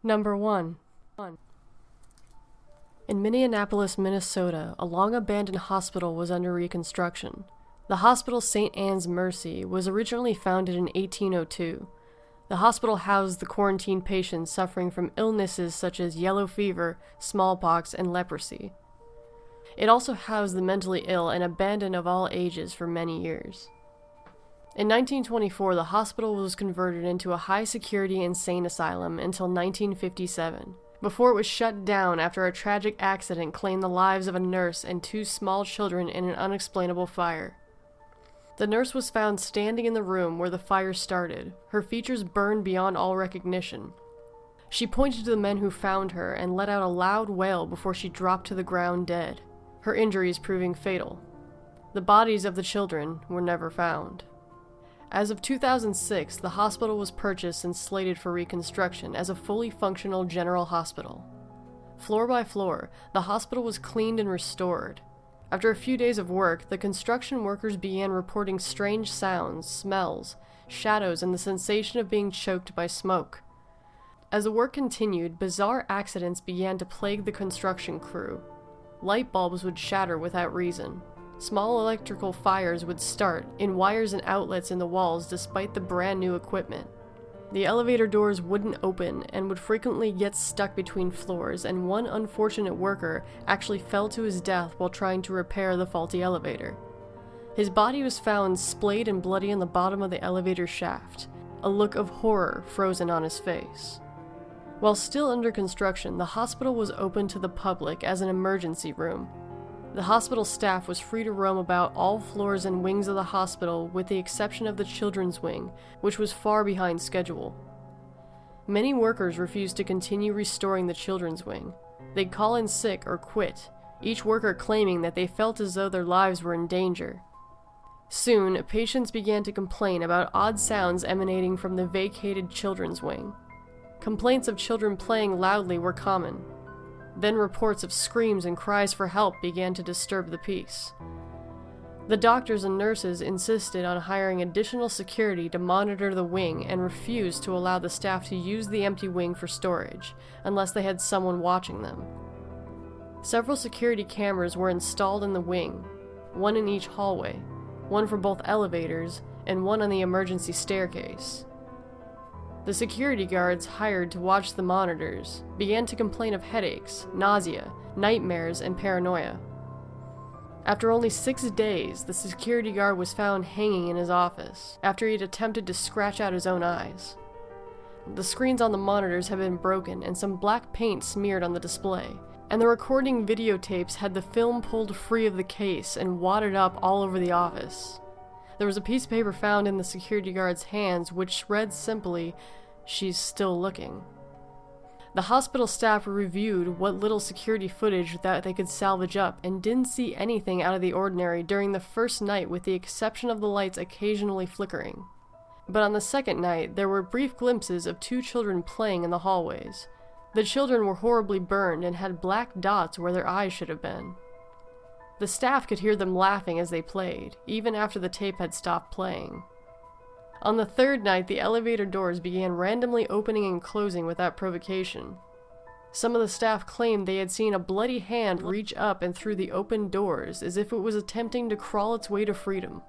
Number 1. In Minneapolis, Minnesota, a long-abandoned hospital was under reconstruction. The hospital St. Anne's Mercy was originally founded in 1802. The hospital housed the quarantined patients suffering from illnesses such as yellow fever, smallpox, and leprosy. It also housed the mentally ill and abandoned of all ages for many years. In 1924, the hospital was converted into a high-security insane asylum until 1957, before it was shut down after a tragic accident claimed the lives of a nurse and 2 small children in an unexplainable fire. The nurse was found standing in the room where the fire started, her features burned beyond all recognition. She pointed to the men who found her and let out a loud wail before she dropped to the ground dead, her injuries proving fatal. The bodies of the children were never found. As of 2006, the hospital was purchased and slated for reconstruction as a fully functional general hospital. Floor by floor, the hospital was cleaned and restored. After a few days of work, the construction workers began reporting strange sounds, smells, shadows, and the sensation of being choked by smoke. As the work continued, bizarre accidents began to plague the construction crew. Light bulbs would shatter without reason. Small electrical fires would start in wires and outlets in the walls despite the brand new equipment. The elevator doors wouldn't open and would frequently get stuck between floors, and one unfortunate worker actually fell to his death while trying to repair the faulty elevator. His body was found splayed and bloody on the bottom of the elevator shaft, a look of horror frozen on his face. While still under construction, the hospital was open to the public as an emergency room. The hospital staff was free to roam about all floors and wings of the hospital with the exception of the children's wing, which was far behind schedule. Many workers refused to continue restoring the children's wing. They'd call in sick or quit, each worker claiming that they felt as though their lives were in danger. Soon, patients began to complain about odd sounds emanating from the vacated children's wing. Complaints of children playing loudly were common. Then reports of screams and cries for help began to disturb the peace. The doctors and nurses insisted on hiring additional security to monitor the wing and refused to allow the staff to use the empty wing for storage, unless they had someone watching them. Several security cameras were installed in the wing, one in each hallway, one for both elevators, and one on the emergency staircase. The security guards hired to watch the monitors began to complain of headaches, nausea, nightmares, and paranoia. After only 6 days, the security guard was found hanging in his office after he had attempted to scratch out his own eyes. The screens on the monitors had been broken and some black paint smeared on the display, and the recording videotapes had the film pulled free of the case and wadded up all over the office. There was a piece of paper found in the security guard's hands which read simply, "She's still looking." The hospital staff reviewed what little security footage that they could salvage up and didn't see anything out of the ordinary during the first night with the exception of the lights occasionally flickering. But on the second night, there were brief glimpses of 2 children playing in the hallways. The children were horribly burned and had black dots where their eyes should have been. The staff could hear them laughing as they played, even after the tape had stopped playing. On the third night, the elevator doors began randomly opening and closing without provocation. Some of the staff claimed they had seen a bloody hand reach up and through the open doors as if it was attempting to crawl its way to freedom.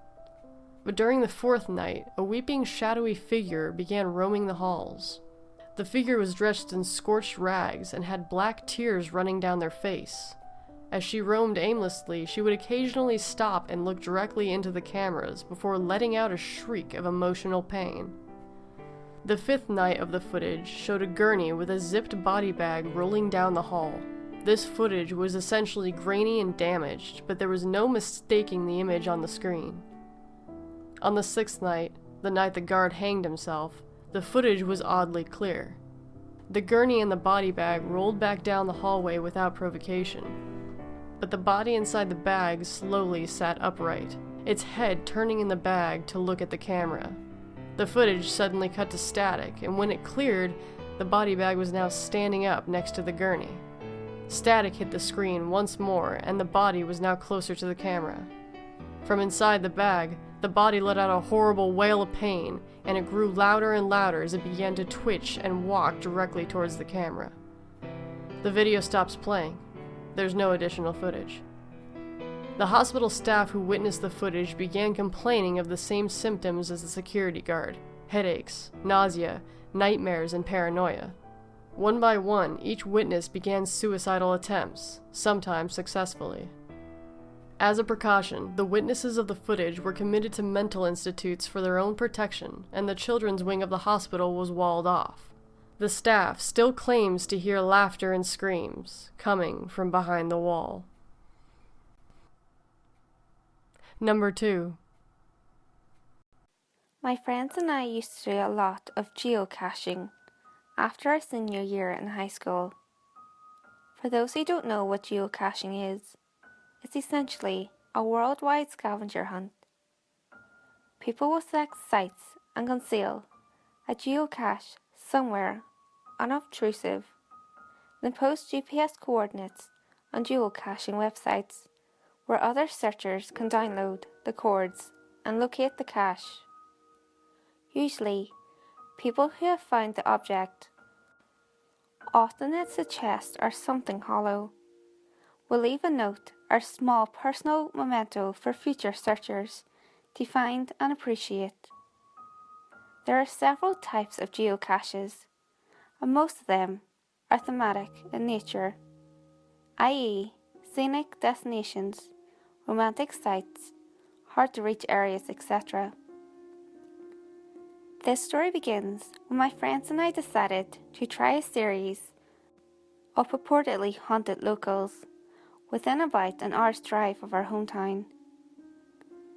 But during the 4th night, a weeping, shadowy figure began roaming the halls. The figure was dressed in scorched rags and had black tears running down their face. As she roamed aimlessly, she would occasionally stop and look directly into the cameras before letting out a shriek of emotional pain. The 5th night of the footage showed a gurney with a zipped body bag rolling down the hall. This footage was essentially grainy and damaged, but there was no mistaking the image on the screen. On the 6th night, the night the guard hanged himself, the footage was oddly clear. The gurney and the body bag rolled back down the hallway without provocation. But the body inside the bag slowly sat upright, its head turning in the bag to look at the camera. The footage suddenly cut to static, and when it cleared, the body bag was now standing up next to the gurney. Static hit the screen once more, and the body was now closer to the camera. From inside the bag, The body let out a horrible wail of pain, and it grew louder and louder as it began to twitch and walk directly towards the camera. The video stops playing. There's no additional footage. The hospital staff who witnessed the footage began complaining of the same symptoms as the security guard: headaches, nausea, nightmares, and paranoia. One by one, each witness began suicidal attempts, sometimes successfully. As a precaution, the witnesses of the footage were committed to mental institutes for their own protection, and the children's wing of the hospital was walled off. The staff still claims to hear laughter and screams coming from behind the wall. Number 2. My friends and I used to do a lot of geocaching after our senior year in high school. For those who don't know what geocaching is, it's essentially a worldwide scavenger hunt. People will select sites and conceal a geocache somewhere unobtrusive, then post GPS coordinates on geocaching websites where other searchers can download the codes and locate the cache. Usually, people who have found the object, often it's a chest or something hollow, will leave a note or small personal memento for future searchers to find and appreciate. There are several types of geocaches, and most of them are thematic in nature, i.e. scenic destinations, romantic sites, hard-to-reach areas, etc. This story begins when my friends and I decided to try a series of purportedly haunted locales within about an hour's drive of our hometown.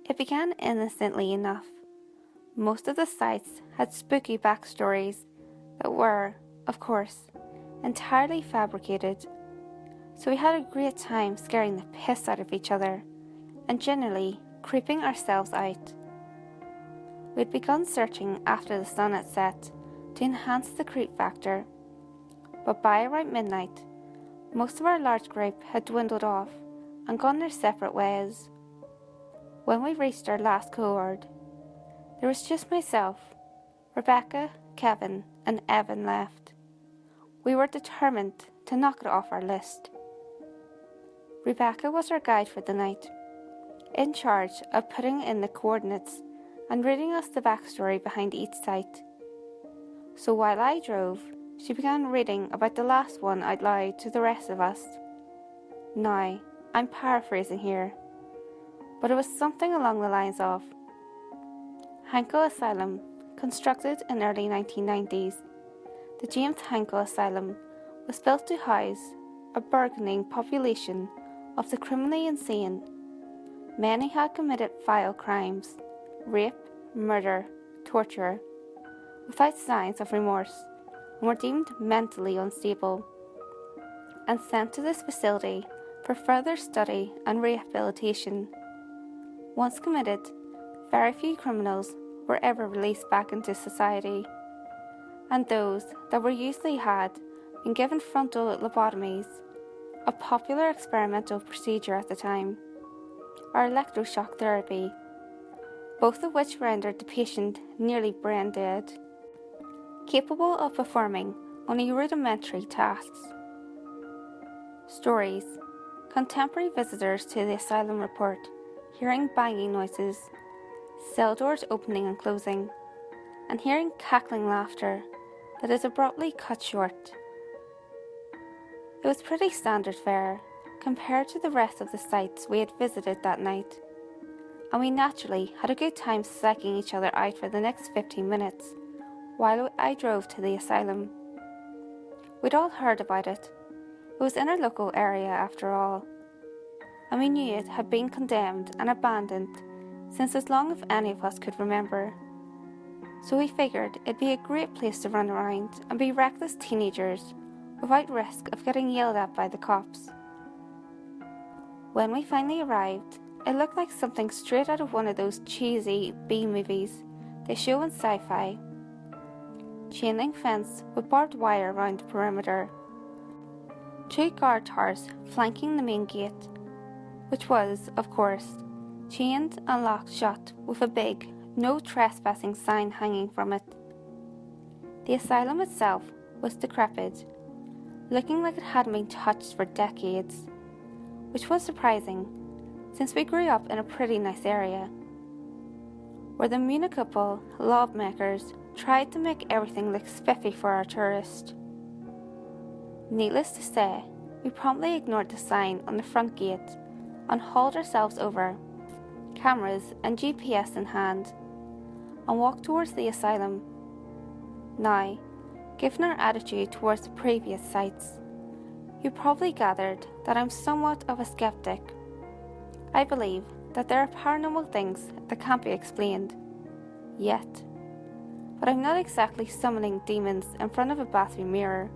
It began innocently enough. Most of the sites had spooky backstories that were, of course, entirely fabricated, so we had a great time scaring the piss out of each other and generally creeping ourselves out. We had begun searching after the sun had set to enhance the creep factor, but by around midnight, most of our large group had dwindled off and gone their separate ways. When we reached our last cohort, there was just myself, Rebecca, Kevin, and Evan left. We were determined to knock it off our list. Rebecca was our guide for the night, in charge of putting in the coordinates and reading us the backstory behind each site. So while I drove, she began reading about the last one out loud to the rest of us. Now, I'm paraphrasing here, but it was something along the lines of: Hanko Asylum, constructed in early 1990s. The James Hanko Asylum was built to house a burgeoning population of the criminally insane. Many had committed vile crimes, rape, murder, torture, without signs of remorse, and were deemed mentally unstable, and sent to this facility for further study and rehabilitation. Once committed, very few criminals were ever released back into society, and those that were usually had been given frontal lobotomies, a popular experimental procedure at the time, or electroshock therapy, both of which rendered the patient nearly brain dead, capable of performing only rudimentary tasks. Stories. Contemporary visitors to the asylum report hearing banging noises, cell doors opening and closing, and hearing cackling laughter that is abruptly cut short. It was pretty standard fare compared to the rest of the sites we had visited that night, and we naturally had a good time psyching each other out for the next 15 minutes while I drove to the asylum. We'd all heard about it. It was in our local area after all, and we knew it had been condemned and abandoned since as long as any of us could remember. So we figured it'd be a great place to run around and be reckless teenagers without risk of getting yelled at by the cops. When we finally arrived, it looked like something straight out of one of those cheesy B-movies they show in sci-fi. Chain link fence with barbed wire around the perimeter. 2 guard towers flanking the main gate, which was, of course, chained and locked shut with a big "No Trespassing" sign hanging from it. The asylum itself was decrepit, looking like it hadn't been touched for decades, which was surprising since we grew up in a pretty nice area, where the municipal lawmakers tried to make everything look spiffy for our tourists. Needless to say, we promptly ignored the sign on the front gate and hauled ourselves over, cameras and GPS in hand, and walked towards the asylum. Now, given our attitude towards the previous sites, you probably gathered that I'm somewhat of a skeptic. I believe that there are paranormal things that can't be explained, yet. But I'm not exactly summoning demons in front of a bathroom mirror.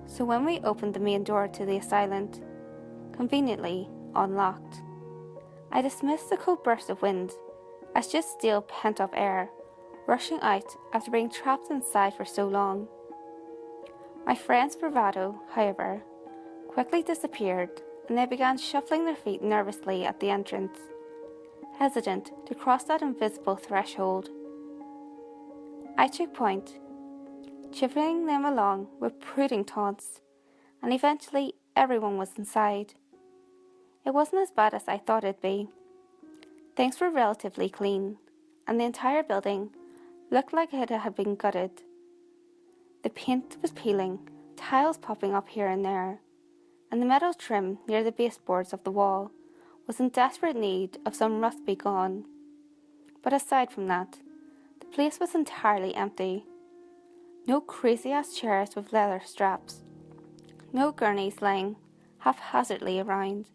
So when we opened the main door to the asylum, conveniently unlocked, I dismissed the cold burst of wind as just stale pent-up air rushing out after being trapped inside for so long. My friend's bravado, however, quickly disappeared, and they began shuffling their feet nervously at the entrance, hesitant to cross that invisible threshold. I took point, chipping them along with prudent taunts, and eventually everyone was inside. It wasn't as bad as I thought it'd be. Things were relatively clean, and the entire building looked like it had been gutted. The paint was peeling, tiles popping up here and there, and the metal trim near the baseboards of the wall was in desperate need of some rust be gone. But aside from that, the place was entirely empty. No crazy-ass chairs with leather straps, no gurneys lying haphazardly around,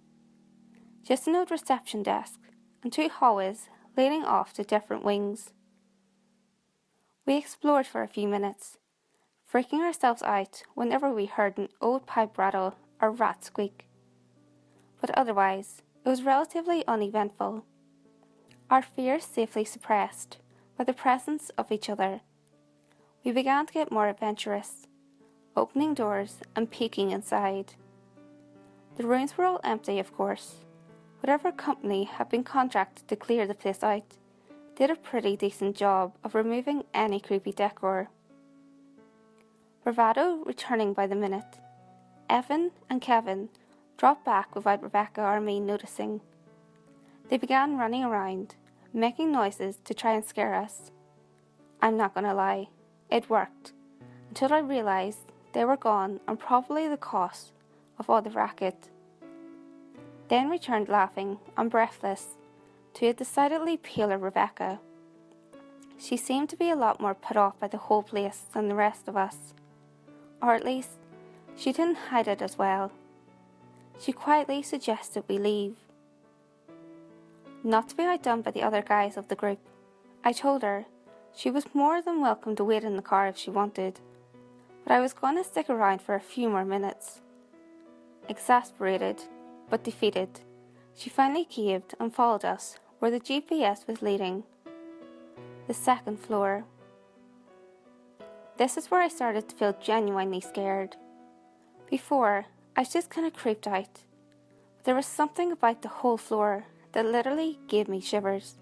just an old reception desk and 2 hallways leading off to different wings. We explored for a few minutes, freaking ourselves out whenever we heard an old pipe rattle or rat squeak. But otherwise, it was relatively uneventful, our fears safely suppressed by the presence of each other. We began to get more adventurous, opening doors and peeking inside. The rooms were all empty, of course. Whatever company had been contracted to clear the place out did a pretty decent job of removing any creepy decor. Bravado returning by the minute, Evan and Kevin dropped back without Rebecca or me noticing. They began running around, making noises to try and scare us. I'm not gonna lie, it worked, until I realised they were gone and probably the cost of all the racket. Then returned laughing and breathless to a decidedly paler Rebecca. She seemed to be a lot more put off by the whole place than the rest of us, or at least she didn't hide it as well. She quietly suggested we leave. Not to be outdone by the other guys of the group, I told her she was more than welcome to wait in the car if she wanted, but I was going to stick around for a few more minutes. Exasperated, but defeated, she finally caved and followed us where the GPS was leading. The 2nd floor. This is where I started to feel genuinely scared. Before, I was just kind of creeped out, but there was something about the whole floor that literally gave me shivers.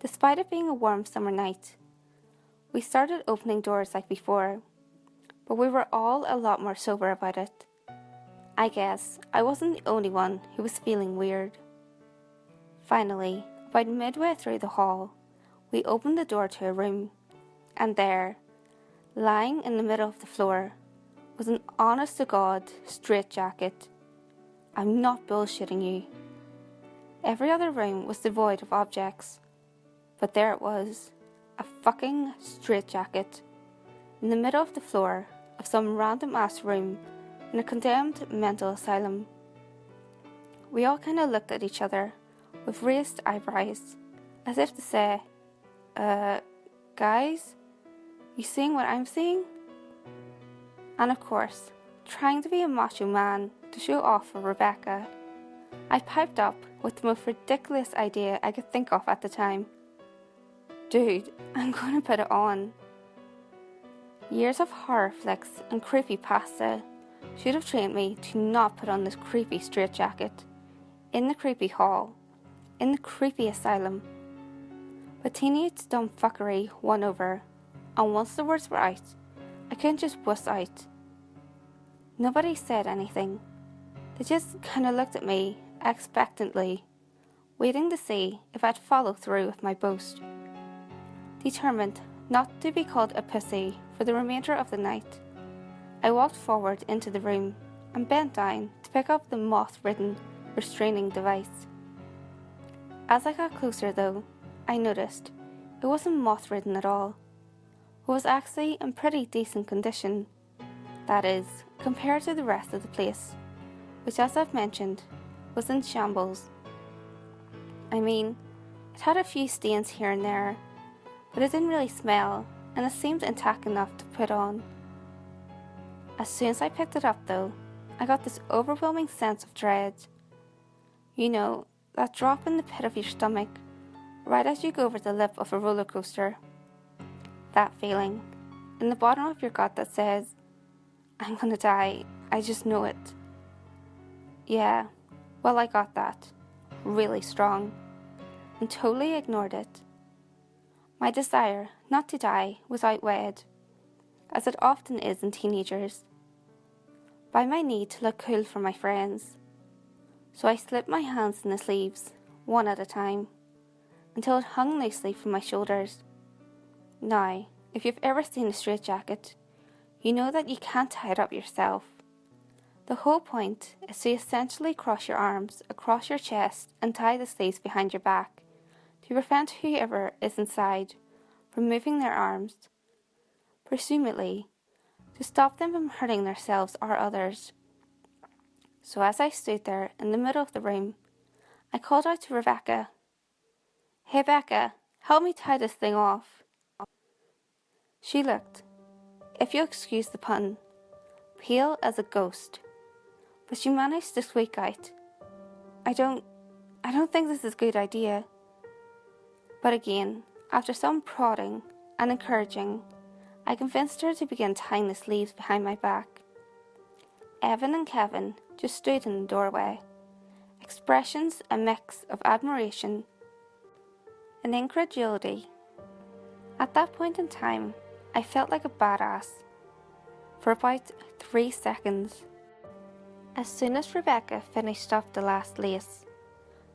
Despite it being a warm summer night, we started opening doors like before, but we were all a lot more sober about it. I guess I wasn't the only one who was feeling weird. Finally, about midway through the hall, we opened the door to a room, and there, lying in the middle of the floor, was an honest-to-God straitjacket. I'm not bullshitting you. Every other room was devoid of objects, but there it was, a fucking straitjacket, in the middle of the floor of some random-ass room in a condemned mental asylum. We all kind of looked at each other with raised eyebrows, as if to say, guys, you seeing what I'm seeing? And of course, trying to be a macho man to show off for Rebecca, I piped up with the most ridiculous idea I could think of at the time. Dude, I'm gonna put it on. Years of horror flicks and creepypasta should have trained me to not put on this creepy straitjacket in the creepy hall, in the creepy asylum. But teenage dumb fuckery won over, and once the words were out, I couldn't just wuss out. Nobody said anything. They just kinda looked at me expectantly, waiting to see if I'd follow through with my boast. Determined not to be called a pussy for the remainder of the night, I walked forward into the room and bent down to pick up the moth-ridden restraining device. As I got closer though, I noticed it wasn't moth-ridden at all. It was actually in pretty decent condition. That is, compared to the rest of the place, which as I've mentioned, was in shambles. I mean, it had a few stains here and there, but it didn't really smell, and it seemed intact enough to put on. As soon as I picked it up though, I got this overwhelming sense of dread. You know, that drop in the pit of your stomach, right as you go over the lip of a roller coaster. That feeling, in the bottom of your gut that says, I'm gonna die, I just know it. Yeah, well I got that, really strong, and totally ignored it. My desire not to die was outweighed, as it often is in teenagers, by my need to look cool for my friends. So I slipped my hands in the sleeves, one at a time, until it hung loosely from my shoulders. Now, if you've ever seen a straitjacket, you know that you can't tie it up yourself. The whole point is to essentially cross your arms across your chest and tie the sleeves behind your back to prevent whoever is inside from moving their arms, presumably to stop them from hurting themselves or others. So as I stood there in the middle of the room, I called out to Rebecca, "Hey Becca, help me tie this thing off." She looked, if you'll excuse the pun, pale as a ghost, but she managed to squeak out, I don't think this is a good idea." But again, after some prodding and encouraging, I convinced her to begin tying the sleeves behind my back. Evan and Kevin just stood in the doorway, expressions a mix of admiration and incredulity. At that point in time, I felt like a badass for about 3 seconds. As soon as Rebecca finished off the last lace,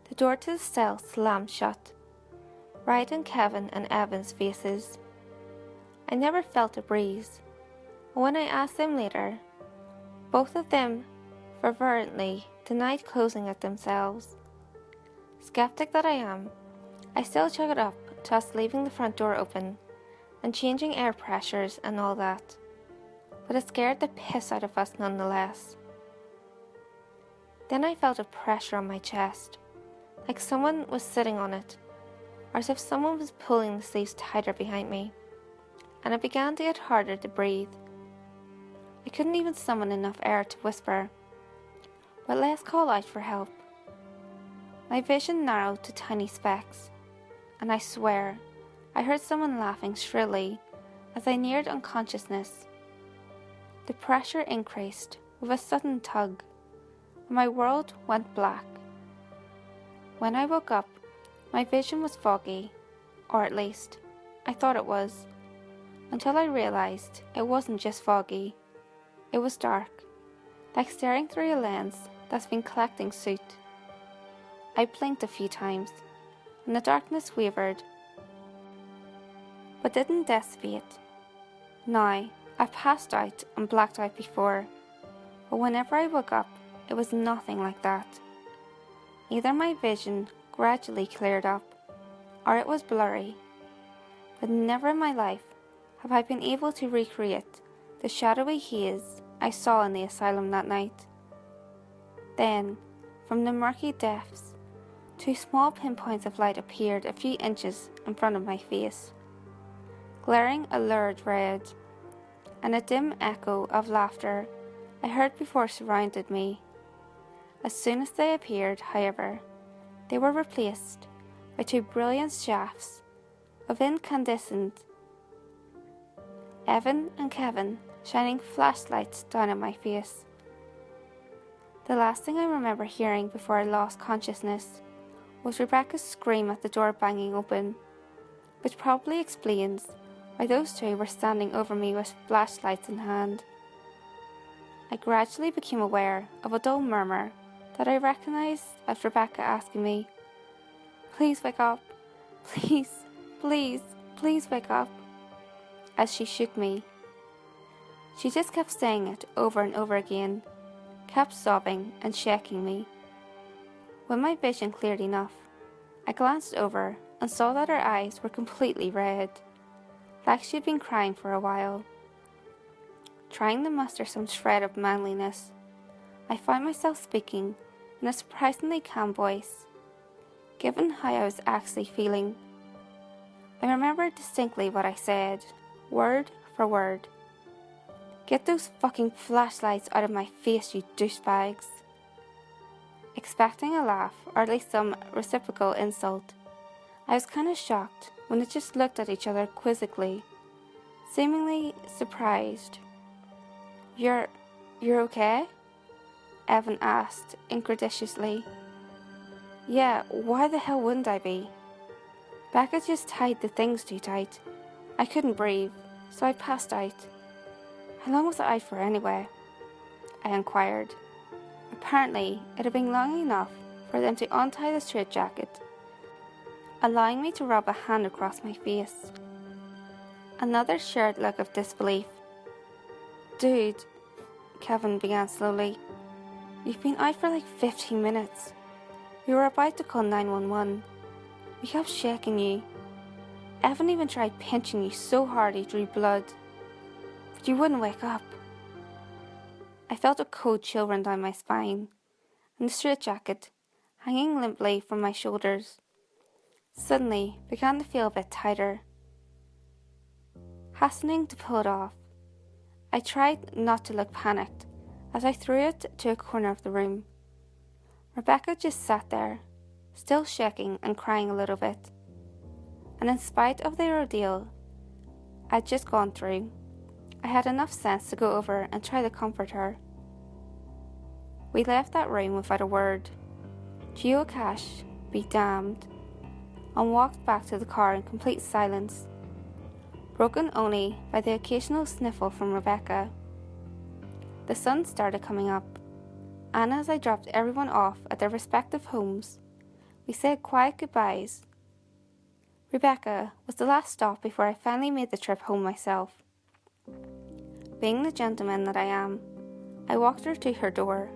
the door to the cell slammed shut, right in Kevin and Evan's faces. I never felt a breeze, and when I asked them later, both of them fervently denied closing it themselves. Skeptic that I am, I still chalk it up to us leaving the front door open and changing air pressures and all that, but it scared the piss out of us nonetheless. Then I felt a pressure on my chest, like someone was sitting on it, or as if someone was pulling the sleeves tighter behind me, and it began to get harder to breathe. I couldn't even summon enough air to whisper, but let's call out for help. My vision narrowed to tiny specks, and I swear I heard someone laughing shrilly as I neared unconsciousness. The pressure increased with a sudden tug, and my world went black. When I woke up, my vision was foggy, or at least, I thought it was, until I realised it wasn't just foggy. It was dark, like staring through a lens that's been collecting soot. I blinked a few times, and the darkness wavered, but didn't dissipate. Now, I've passed out and blacked out before, but whenever I woke up, it was nothing like that. Either my vision gradually cleared up, or it was blurry, but never in my life have I been able to recreate the shadowy haze I saw in the asylum that night. Then, from the murky depths, 2 small pinpoints of light appeared a few inches in front of my face, glaring a lurid red, and a dim echo of laughter I heard before surrounded me. As soon as they appeared, however, they were replaced by 2 brilliant shafts of incandescent Evan and Kevin shining flashlights down at my face. The last thing I remember hearing before I lost consciousness was Rebecca's scream at the door banging open, which probably explains why those two were standing over me with flashlights in hand. I gradually became aware of a dull murmur that I recognised as Rebecca asking me, "Please wake up, please, please, please wake up," as she shook me. She just kept saying it over and over again, kept sobbing and shaking me. When my vision cleared enough, I glanced over and saw that her eyes were completely red, like she had been crying for a while. Trying to muster some shred of manliness, I found myself speaking in a surprisingly calm voice, given how I was actually feeling. I remember distinctly what I said, word for word. "Get those fucking flashlights out of my face, you douchebags." Expecting a laugh, or at least some reciprocal insult, I was kind of shocked when they just looked at each other quizzically, seemingly surprised. You're okay?" Evan asked incredulously. "Yeah, why the hell wouldn't I be? Becca just tied the things too tight. I couldn't breathe, so I passed out." "How long was I out for anyway?" I inquired. Apparently, it had been long enough for them to untie the straitjacket, allowing me to rub a hand across my face. Another shared look of disbelief. "Dude," Kevin began slowly, "you've been out for like 15 minutes. We were about to call 911. We kept shaking you. Evan even tried pinching you so hard he drew blood. But you wouldn't wake up." I felt a cold chill run down my spine, and the straitjacket, hanging limply from my shoulders, suddenly began to feel a bit tighter. Hastening to pull it off, I tried not to look panicked as I threw it to a corner of the room. Rebecca just sat there, still shaking and crying a little bit, and in spite of the ordeal I'd just gone through, I had enough sense to go over and try to comfort her. We left that room without a word, geocache be damned, and walked back to the car in complete silence, broken only by the occasional sniffle from Rebecca. The sun started coming up, and as I dropped everyone off at their respective homes, we said quiet goodbyes. Rebecca was the last stop before I finally made the trip home myself. Being the gentleman that I am, I walked her to her door,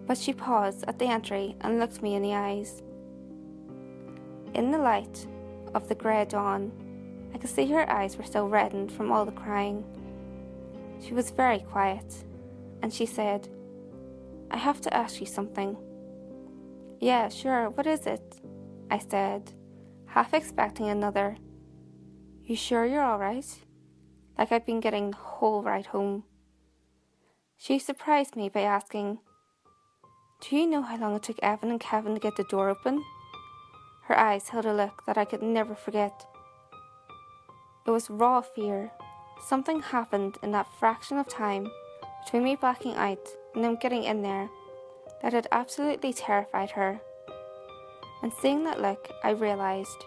but she paused at the entry and looked me in the eyes. In the light of the grey dawn, I could see her eyes were still reddened from all the crying. She was very quiet, and she said, "I have to ask you something." "Yeah, sure, what is it?" I said, half expecting another, "You sure you're alright?" Like I'd been getting the whole ride home. She surprised me by asking, "Do you know how long it took Evan and Kevin to get the door open?" Her eyes held a look that I could never forget. It was raw fear. Something happened in that fraction of time between me blacking out and them getting in there that had absolutely terrified her. And seeing that look, I realised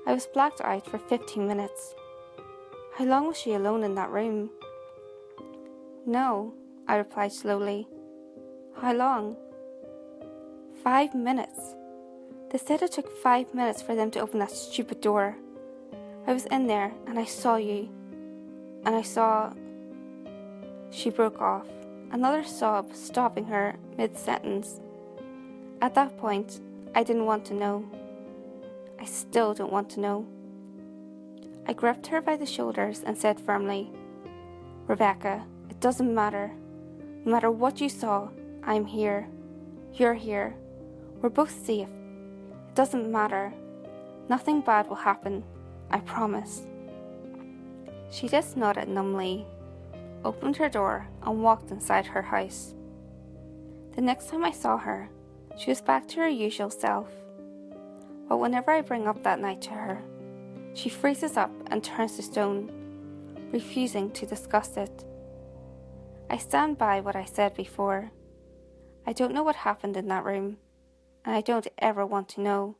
I was blacked out for 15 minutes. How long was she alone in that room? "No," I replied slowly. "How long?" 5 minutes. They said it took 5 minutes for them to open that stupid door. I was in there and I saw you. And I saw... She broke off, another sob stopping her mid-sentence. At that point, I didn't want to know. I still don't want to know. I gripped her by the shoulders and said firmly, "Rebecca, it doesn't matter. No matter what you saw, I'm here. You're here. We're both safe. It doesn't matter. Nothing bad will happen. I promise." She just nodded numbly, opened her door, and walked inside her house. The next time I saw her, she was back to her usual self. But whenever I bring up that night to her, she freezes up and turns to stone, refusing to discuss it. I stand by what I said before. I don't know what happened in that room. and I don't ever want to know.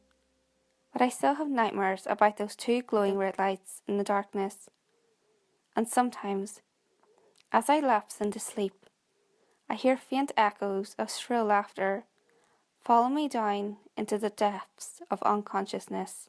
But I still have nightmares about those two glowing red lights in the darkness. And sometimes, as I lapse into sleep, I hear faint echoes of shrill laughter follow me down into the depths of unconsciousness.